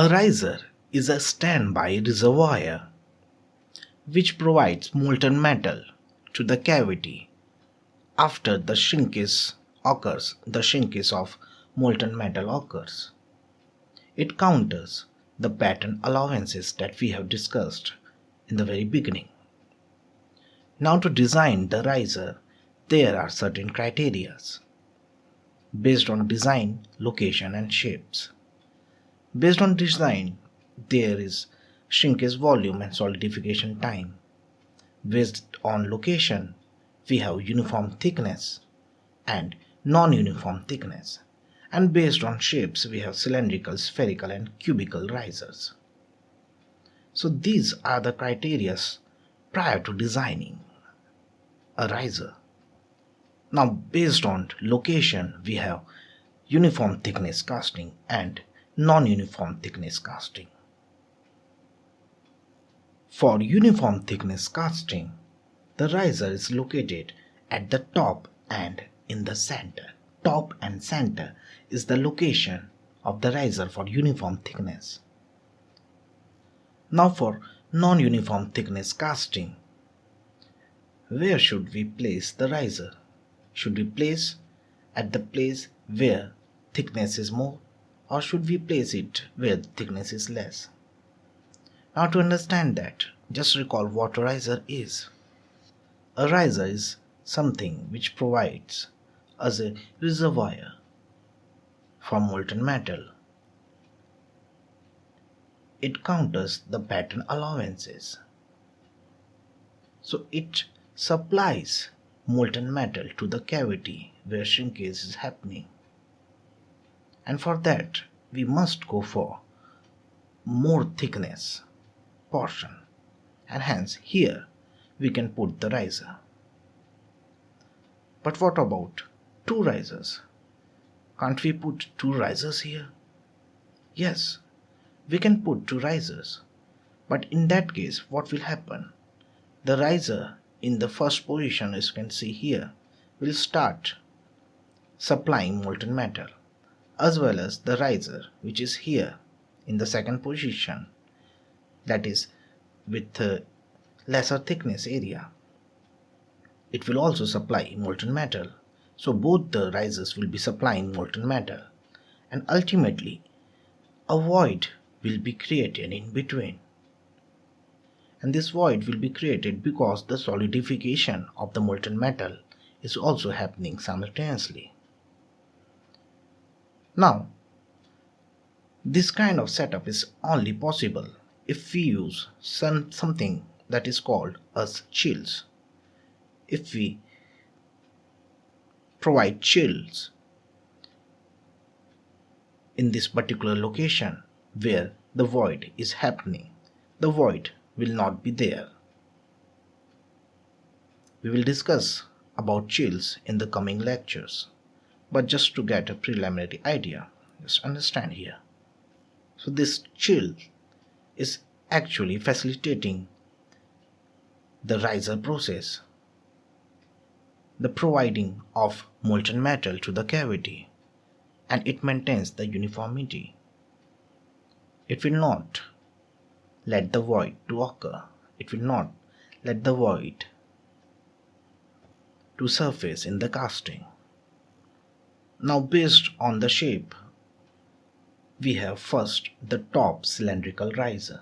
A riser is a standby reservoir which provides molten metal to the cavity after the shrinkage occurs. The shrinkage of molten metal occurs. It counters the pattern allowances that we have discussed in the very beginning. Now, to design the riser, there are certain criteria based on design, location, and shapes. Based on design, there is shrinkage volume and solidification time. Based on location, we have uniform thickness and non-uniform thickness. And based on shapes, we have cylindrical, spherical, and cubical risers. So these are the criteria prior to designing a riser. Now, based on location, we have uniform thickness casting and non-uniform thickness casting. For uniform thickness casting, the riser is located at the top and in the center. Top and center is the location of the riser for uniform thickness. Now, for non-uniform thickness casting, where should we place the riser? Should we place at the place where thickness is more, or should we place it where thickness is less? Now, to understand that, just recall what a riser is. A riser is something which provides us a reservoir for molten metal. It counters the pattern allowances. So it supplies molten metal to the cavity where shrinkage is happening. And for that, we must go for more thickness portion, and hence here we can put the riser. But what about two risers? Can't we put two risers here? Yes, we can put two risers, but in that case what will happen? The riser in the first position, as you can see here, will start supplying molten metal, as well as the riser which is here in the second position, that is with lesser thickness area, it will also supply molten metal. So both the risers will be supplying molten metal, and ultimately a void will be created in between. And this void will be created because the solidification of the molten metal is also happening simultaneously. Now, this kind of setup is only possible if we use something that is called as chills. If we provide chills in this particular location where the void is happening, the void will not be there. We will discuss about chills in the coming lectures, but just to get a preliminary idea, just understand here. So this chill is actually facilitating the riser process, the providing of molten metal to the cavity, and it maintains the uniformity. It will not let the void to occur. It will not let the void to surface in the casting. Now, based on the shape, we have first the top cylindrical riser.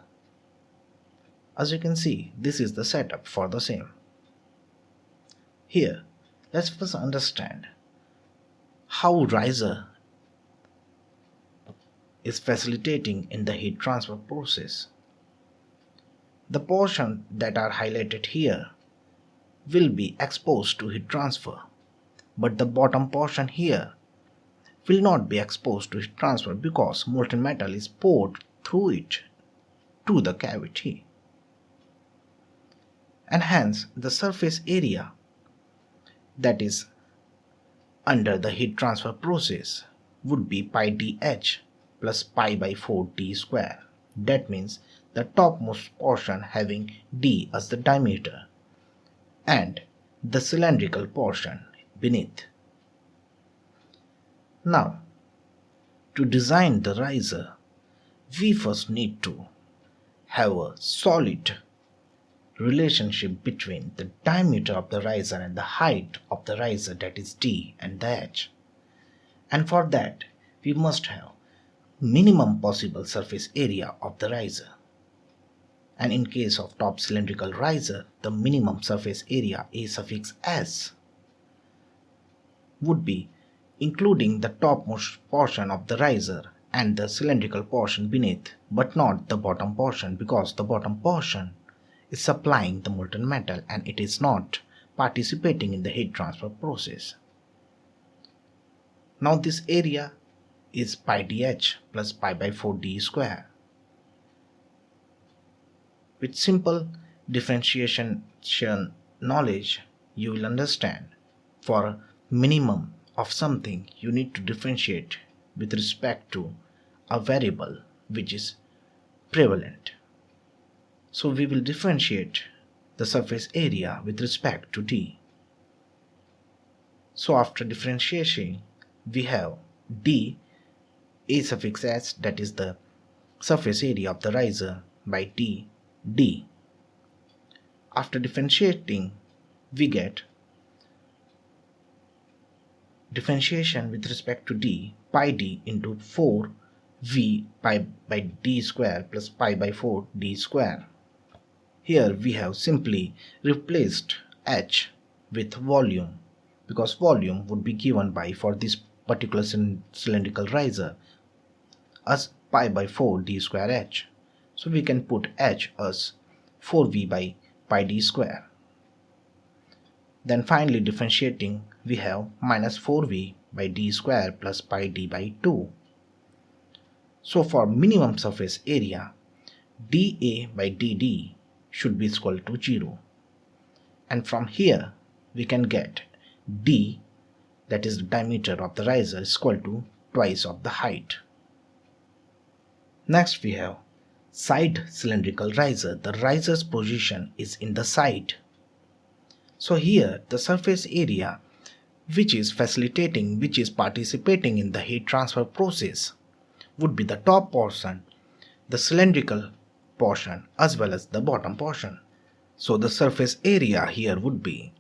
As you can see, this is the setup for the same. Here, let's first understand how riser is facilitating in the heat transfer process. The portion that are highlighted here will be exposed to heat transfer, but the bottom portion here will not be exposed to heat transfer because molten metal is poured through it to the cavity. And hence the surface area that is under the heat transfer process would be pi dh plus pi by 4 d square. That means the topmost portion having d as the diameter and the cylindrical portion beneath. Now, to design the riser, we first need to have a solid relationship between the diameter of the riser and the height of the riser, that is d, and the h. And for that we must have minimum possible surface area of the riser. And in case of top cylindrical riser, the minimum surface area A suffix s would be including the topmost portion of the riser and the cylindrical portion beneath, but not the bottom portion, because the bottom portion is supplying the molten metal and it is not participating in the heat transfer process. Now this area is pi dh plus pi by 4 d square. With simple differentiation knowledge, you will understand for minimum of something you need to differentiate with respect to a variable which is prevalent. So we will differentiate the surface area with respect to d. So after differentiation we have d A suffix s, that is the surface area of the riser, by d. After differentiating we get differentiation with respect to d, pi d into 4 v pi by d square plus pi by 4 d square. Here we have simply replaced h with volume, because volume would be given by, for this particular cylindrical riser, as pi by 4 d square h. So we can put h as 4v by pi d square. Then finally differentiating we have minus 4v by d square plus pi d by 2. So for minimum surface area, dA by dd should be equal to 0. And from here we can get d, that is the diameter of the riser, is equal to twice of the height. Next we have side cylindrical riser. The riser's position is in the side. So here the surface area which is participating in the heat transfer process would be the top portion, the cylindrical portion, as well as the bottom portion. So the surface area here would be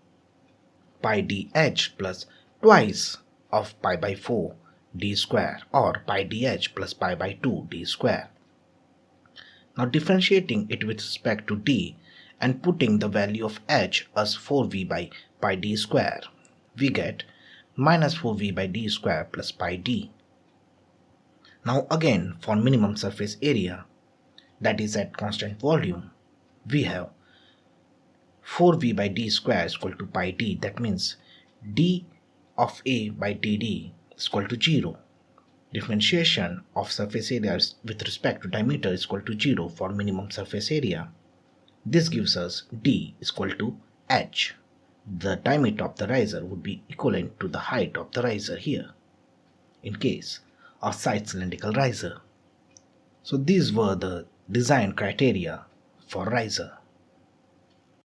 pi dh plus twice of pi by 4 d square, or pi dh plus pi by 2 d square. Now differentiating it with respect to d and putting the value of h as 4v by pi d square, we get minus 4v by d square plus pi d. Now again for minimum surface area, that is at constant volume, we have 4v by d square is equal to pi d. That means d of a by dd is equal to 0. Differentiation of surface areas with respect to diameter is equal to 0 for minimum surface area. This gives us d is equal to h. The diameter of the riser would be equivalent to the height of the riser here, in case of side cylindrical riser. So these were the design criteria for riser.